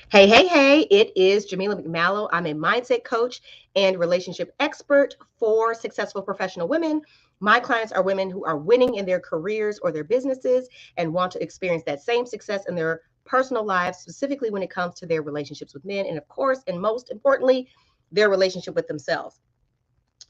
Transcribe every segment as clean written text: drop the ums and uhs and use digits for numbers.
Hey, hey, hey, it is Jamila McMallow. I'm a mindset coach and relationship expert for successful professional women. My clients are women who are winning in their careers or their businesses and want to experience that same success in their personal lives, specifically when it comes to their relationships with men, and of course, and most importantly, their relationship with themselves.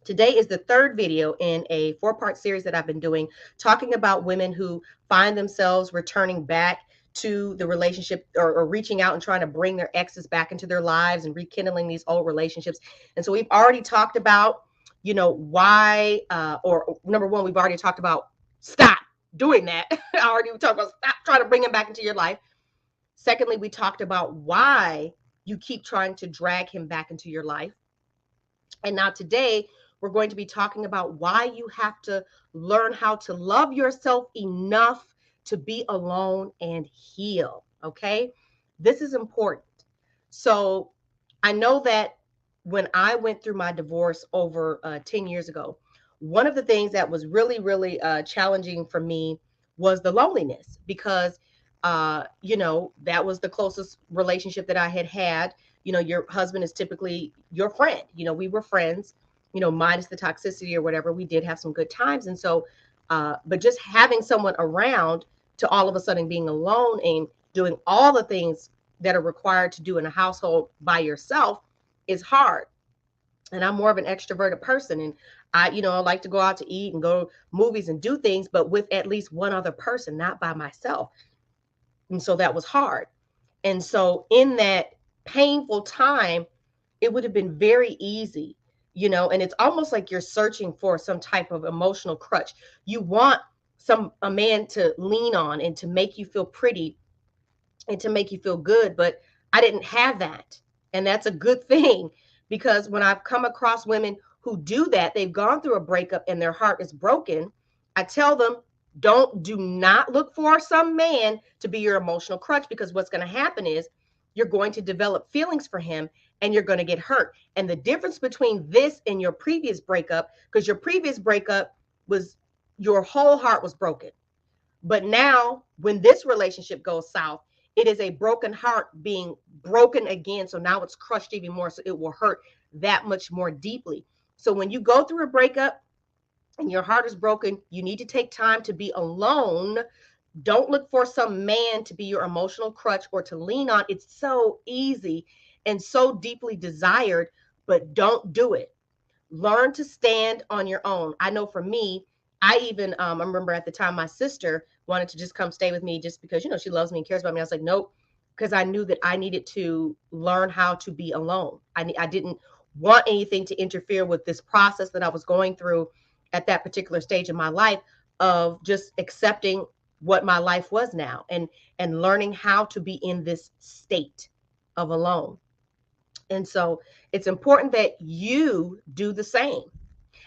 Today is the third video in a four-part series that I've been doing, talking about women who find themselves returning back to the relationship or reaching out and trying to bring their exes back into their lives and rekindling these old relationships. And so we've already talked about, why, or number one, we've already talked about stop doing that. I already talked about stop trying to bring them back into your life. Secondly, we talked about why you keep trying to drag him back into your life. And now today, we're going to be talking about why you have to learn how to love yourself enough to be alone and heal. Okay. This is important. So I know that when I went through my divorce over 10 years ago, one of the things that was really challenging for me was the loneliness because, that was the closest relationship that I had. Your husband is typically your friend. We were friends, minus the toxicity or whatever. We did have some good times. And so, but just having someone around to all of a sudden being alone and doing all the things that are required to do in a household by yourself is hard. And I'm more of an extroverted person. And I like to go out to eat and go movies and do things, but with at least one other person, not by myself. And so that was hard. And so in that painful time, it would have been very easy, and it's almost like you're searching for some type of emotional crutch. You want a man to lean on and to make you feel pretty and to make you feel good, but I didn't have that. And that's a good thing because when I've come across women who do that, they've gone through a breakup and their heart is broken. I tell them, do not look for some man to be your emotional crutch, because what's going to happen is you're going to develop feelings for him and you're going to get hurt. And the difference between this and your previous breakup, because your previous breakup was your whole heart was broken. But now, when this relationship goes south, it is a broken heart being broken again. So now it's crushed even more. So it will hurt that much more deeply. So when you go through a breakup and your heart is broken, you need to take time to be alone. Don't look for some man to be your emotional crutch or to lean on. It's so easy and so deeply desired, but don't do it. Learn to stand on your own. I know for me, I even I remember at the time my sister wanted to just come stay with me just because she loves me and cares about me. I was like, nope, because I knew that I needed to learn how to be alone. I didn't want anything to interfere with this process that I was going through at that particular stage in my life, of just accepting what my life was now and learning how to be in this state of alone. And so it's important that you do the same.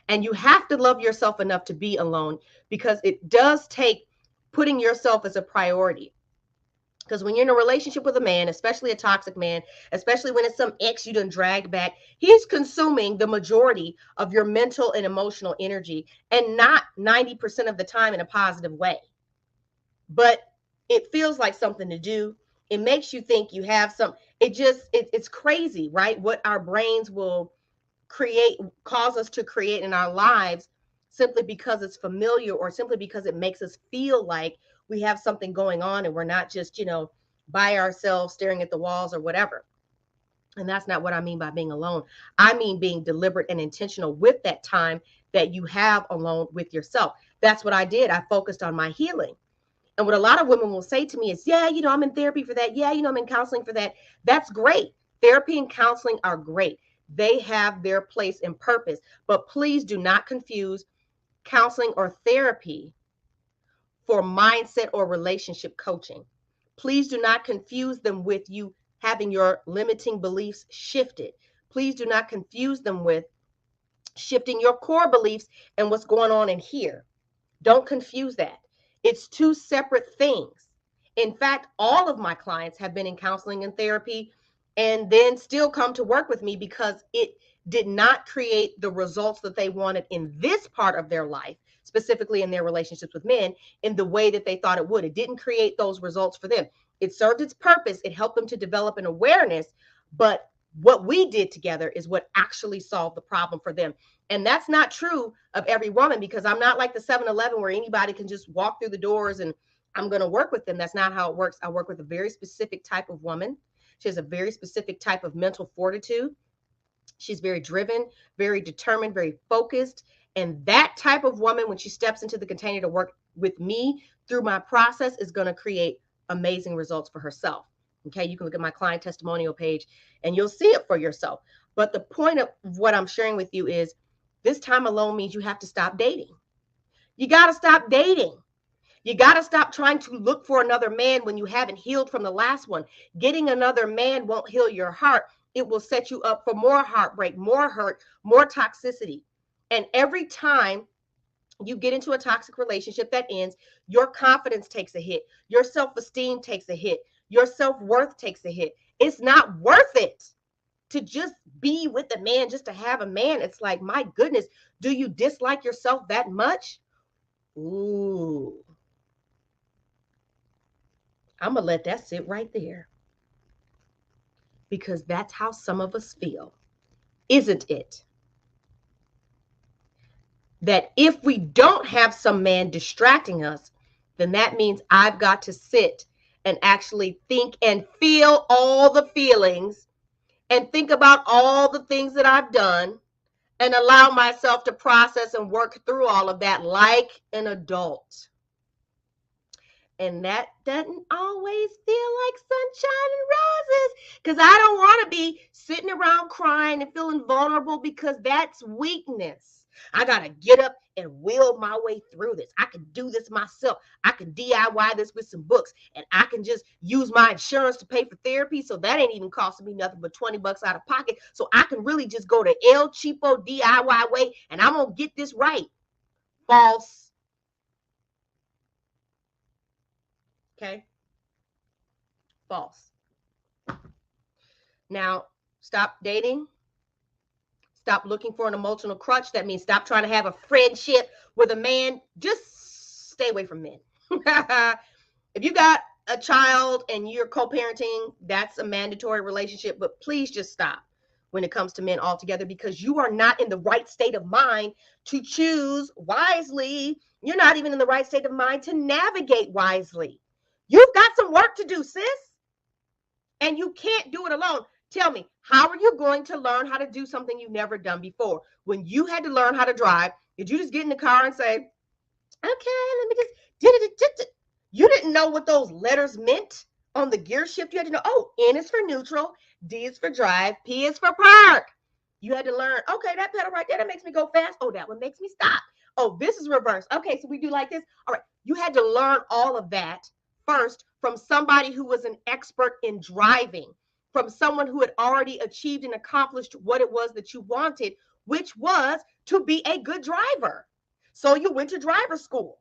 And you have to love yourself enough to be alone, because it does take putting yourself as a priority. Because when you're in a relationship with a man, especially a toxic man, especially when it's some ex you done dragged back, he's consuming the majority of your mental and emotional energy, and not 90% of the time in a positive way. But it feels like something to do. It makes you think you have some. It's crazy, right? What our brains will create, cause us to create in our lives, simply because it's familiar, or simply because it makes us feel like we have something going on and we're not just by ourselves staring at the walls or whatever. And that's not what I mean by being alone. I mean being deliberate and intentional with that time that you have alone with yourself. That's what I did. I focused on my healing. And what a lot of women will say to me is, yeah, I'm in therapy for that. Yeah, I'm in counseling for that. That's great. Therapy and counseling are great. They have their place and purpose. But please do not confuse counseling or therapy for mindset or relationship coaching. Please do not confuse them with you having your limiting beliefs shifted. Please do not confuse them with shifting your core beliefs and what's going on in here. Don't confuse that. It's two separate things. In fact, all of my clients have been in counseling and therapy and then still come to work with me because it did not create the results that they wanted in this part of their life, specifically in their relationships with men, in the way that they thought it would. It didn't create those results for them. It served its purpose. It helped them to develop an awareness. But what we did together is what actually solved the problem for them. And that's not true of every woman, because I'm not like the 7-Eleven where anybody can just walk through the doors and I'm going to work with them. That's not how it works. I work with a very specific type of woman. She has a very specific type of mental fortitude. She's very driven, very determined, very focused. And that type of woman, when she steps into the container to work with me through my process, is going to create amazing results for herself. Okay, you can look at my client testimonial page and you'll see it for yourself. But the point of what I'm sharing with you is this time alone means you have to stop dating. You got to stop dating. You got to stop trying to look for another man when you haven't healed from the last one. Getting another man won't heal your heart. It will set you up for more heartbreak, more hurt, more toxicity. And every time you get into a toxic relationship that ends, your confidence takes a hit. Your self-esteem takes a hit. Your self-worth takes a hit. It's not worth it to just be with a man, just to have a man. It's like, my goodness, do you dislike yourself that much? Ooh. I'm going to let that sit right there, because that's how some of us feel, isn't it? That if we don't have some man distracting us, then that means I've got to sit and actually think and feel all the feelings and think about all the things that I've done and allow myself to process and work through all of that like an adult. And that doesn't always feel like sunshine and roses, because I don't want to be sitting around crying and feeling vulnerable, because that's weakness. I got to get up and will my way through this. I can do this myself. I can DIY this with some books, and I can just use my insurance to pay for therapy. So that ain't even costing me nothing but $20 out of pocket. So I can really just go to El Cheapo DIY way, and I'm going to get this right. False. Okay. False. Now, stop dating. Stop looking for an emotional crutch. That means stop trying to have a friendship with a man. Just stay away from men. If you got a child and you're co-parenting, that's a mandatory relationship, but please just stop when it comes to men altogether, because you are not in the right state of mind to choose wisely. You're not even in the right state of mind to navigate wisely. You've got some work to do, sis. And you can't do it alone. Tell me, how are you going to learn how to do something you've never done before? When you had to learn how to drive, did you just get in the car and say, okay, let me just, you didn't know what those letters meant on the gear shift. You had to know, oh, N is for neutral, D is for drive, P is for park. You had to learn, okay, that pedal right there, that makes me go fast. Oh, that one makes me stop. Oh, this is reverse. Okay, so we do like this. All right, you had to learn all of that first from somebody who was an expert in driving, from someone who had already achieved and accomplished what it was that you wanted, which was to be a good driver. So you went to driver school,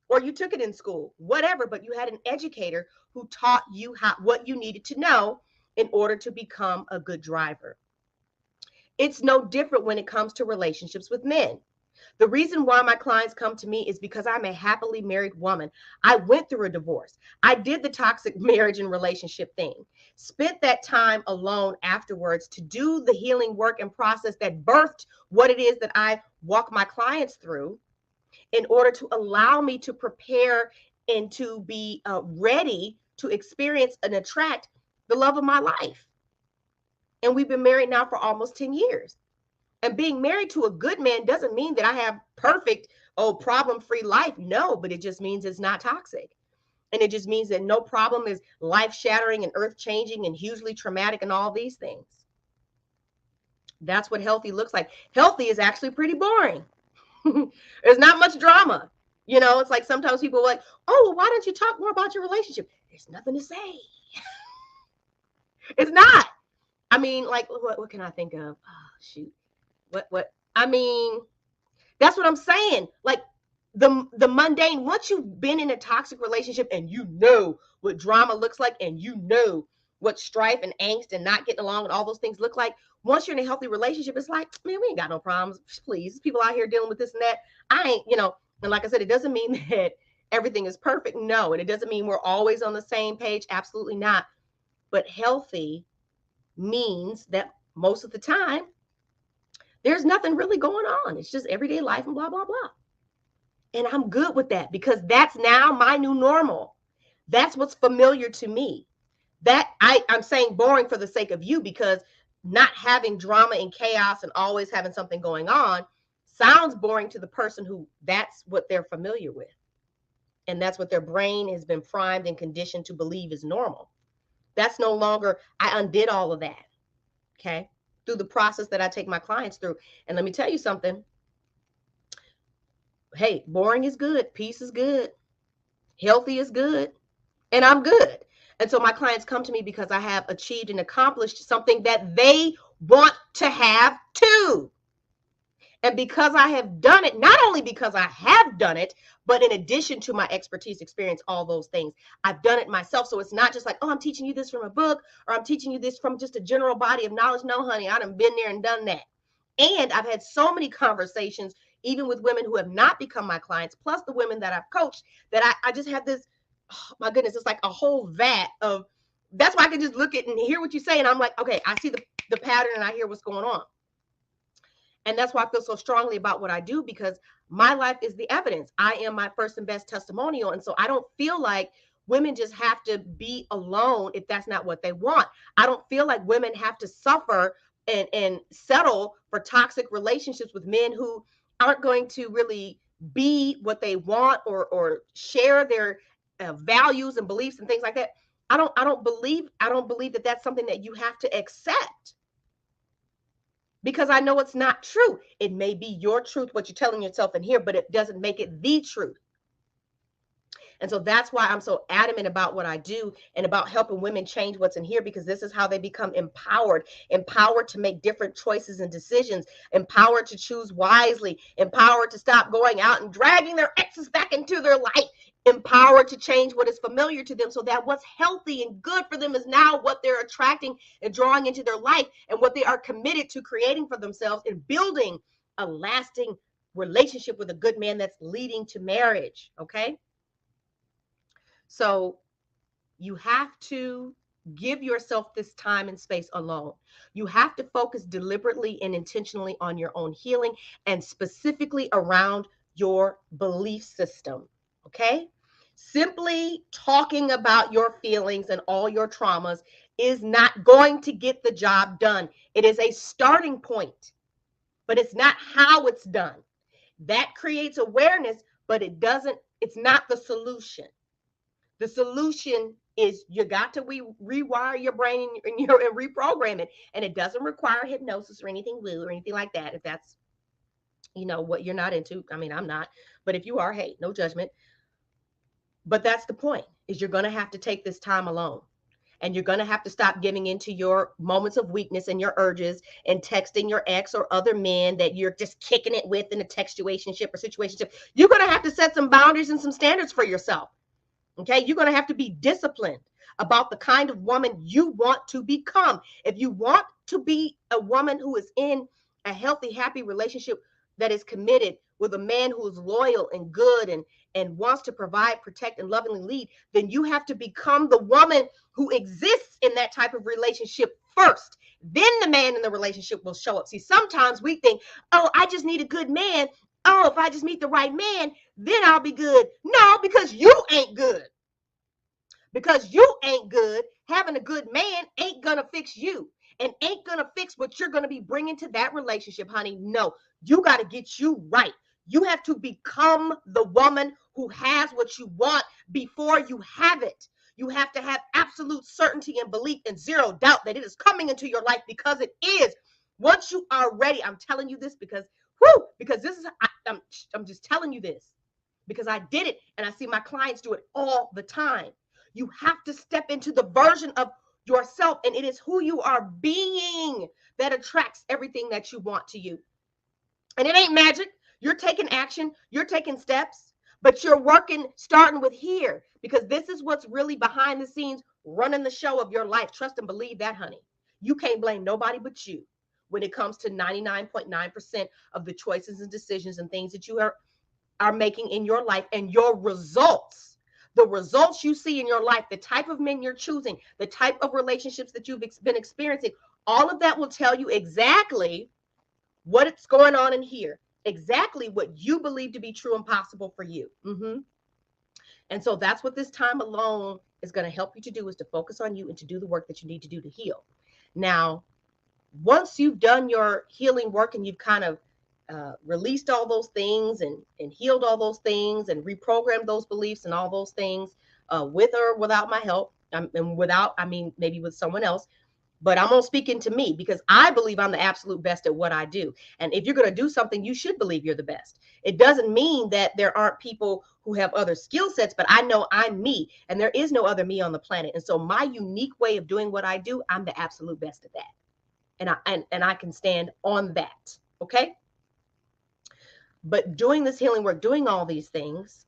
or you took it in school, whatever, but you had an educator who taught you what you needed to know in order to become a good driver. It's no different when it comes to relationships with men. The reason why my clients come to me is because I'm a happily married woman. I went through a divorce. I did the toxic marriage and relationship thing, spent that time alone afterwards to do the healing work and process that birthed what it is that I walk my clients through in order to allow me to prepare and to be ready to experience and attract the love of my life. And we've been married now for almost 10 years. And being married to a good man doesn't mean that I have perfect, problem-free life. No, but it just means it's not toxic. And it just means that no problem is life-shattering and earth-changing and hugely traumatic and all these things. That's what healthy looks like. Healthy is actually pretty boring. There's not much drama. You know, it's like sometimes people are like, oh, well, why don't you talk more about your relationship? There's nothing to say. It's not. I mean, like, what can I think of? Oh, shoot. What? I mean, that's what I'm saying. Like the mundane, once you've been in a toxic relationship and you know what drama looks like, and you know what strife and angst and not getting along and all those things look like, once you're in a healthy relationship, it's like, man, we ain't got no problems. Please, people out here dealing with this and that. I ain't, and like I said, it doesn't mean that everything is perfect. No, and it doesn't mean we're always on the same page. Absolutely not. But healthy means that most of the time, there's nothing really going on. It's just everyday life and blah, blah, blah. And I'm good with that because that's now my new normal. That's what's familiar to me. That I'm saying boring for the sake of you, because not having drama and chaos and always having something going on sounds boring to the person who that's what they're familiar with. And that's what their brain has been primed and conditioned to believe is normal. That's no longer, I undid all of that. Okay. Through the process that I take my clients through. And let me tell you something. Hey, boring is good. Peace is good. Healthy is good. And I'm good. And so my clients come to me because I have achieved and accomplished something that they want to have too. And because I have done it, not only because I have done it, but in addition to my expertise, experience, all those things, I've done it myself. So it's not just like, oh, I'm teaching you this from a book, or I'm teaching you this from just a general body of knowledge. No, honey, I done been there and done that. And I've had so many conversations, even with women who have not become my clients, plus the women that I've coached, that I just have this, oh my goodness, it's like a whole vat of, that's why I can just look at and hear what you say. And I'm like, okay, I see the pattern and I hear what's going on. And that's why I feel so strongly about what I do, because my life is the evidence. I am my first and best testimonial. And so I don't feel like women just have to be alone if that's not what they want. I don't feel like women have to suffer and settle for toxic relationships with men who aren't going to really be what they want, or share their values and beliefs and things like that. I don't believe that that's something that you have to accept, because I know it's not true. It may be your truth, what you're telling yourself in here, but it doesn't make it the truth. And so that's why I'm so adamant about what I do and about helping women change what's in here, because this is how they become empowered to make different choices and decisions, empowered to choose wisely, empowered to stop going out and dragging their exes back into their life, empowered to change what is familiar to them, so that what's healthy and good for them is now what they're attracting and drawing into their life, and what they are committed to creating for themselves and building a lasting relationship with a good man that's leading to marriage. Okay. So you have to give yourself this time and space alone. You have to focus deliberately and intentionally on your own healing, and specifically around your belief system. Okay? Simply talking about your feelings and all your traumas is not going to get the job done. It is a starting point, but it's not how it's done. That creates awareness, but it's not the solution. The solution is you got to rewire your brain and reprogram it. And it doesn't require hypnosis or anything woo or anything like that. If that's, what you're not into. I mean, I'm not. But if you are, hey, no judgment. But that's the point, is you're going to have to take this time alone. And you're going to have to stop giving into your moments of weakness and your urges and texting your ex or other men that you're just kicking it with in a textuationship or situationship. You're going to have to set some boundaries and some standards for yourself. Okay, you're going to have to be disciplined about the kind of woman you want to become. If you want to be a woman who is in a healthy, happy relationship that is committed with a man who is loyal and good and wants to provide, protect, and lovingly lead, then you have to become the woman who exists in that type of relationship first. Then the man in the relationship will show up. See, sometimes we think, oh, I just need a good man. Oh, if I just meet the right man, then I'll be good. No, because you ain't good. Because you ain't good, having a good man ain't gonna fix you and ain't gonna fix what you're gonna be bringing to that relationship, honey. No, you got to get you right. You have to become the woman who has what you want before you have it. You have to have absolute certainty and belief and zero doubt that it is coming into your life, because it is. Once you are ready, I'm telling you this because this is, I'm just telling you this because I did it and I see my clients do it all the time. You have to step into the version of yourself, and it is who you are being that attracts everything that you want to you. And it ain't magic. You're taking action, you're taking steps, but you're working, starting with here, because this is what's really behind the scenes running the show of your life. Trust and believe that, honey. You can't blame nobody but you when it comes to 99.9% of the choices and decisions and things that you are are making in your life and your results. The results you see in your life, the type of men you're choosing, the type of relationships that you've been experiencing, all of that will tell you exactly what's going on in here, exactly what you believe to be true and possible for you. And so that's what this time alone is going to help you to do, is to focus on you and to do the work that you need to do to heal. Now, once you've done your healing work and you've kind of released all those things and healed all those things and reprogrammed those beliefs and all those things, with or without my help, and without, I mean, maybe with someone else, but I'm gonna speak into me because I believe I'm the absolute best at what I do. And if you're gonna do something, you should believe you're the best. It doesn't mean that there aren't people who have other skill sets, but I know I'm me, and there is no other me on the planet. And so my unique way of doing what I do, I'm the absolute best at that. And I can stand on that. Okay. But doing this healing work, doing all these things,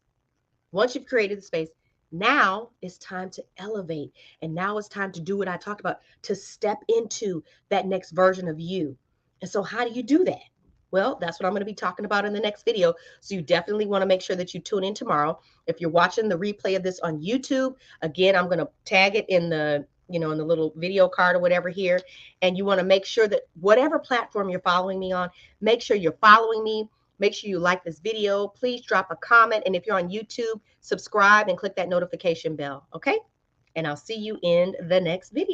once you've created the space, now it's time to elevate. And now it's time to do what I talked about, to step into that next version of you. And so, how do you do that? Well, that's what I'm going to be talking about in the next video. So you definitely want to make sure that you tune in tomorrow. If you're watching the replay of this on YouTube, again, I'm going to tag it in the, in the little video card or whatever here. And you want to make sure that whatever platform you're following me on, make sure you're following me. Make sure you like this video. Please drop a comment. And if you're on YouTube, subscribe and click that notification bell. Okay? And I'll see you in the next video.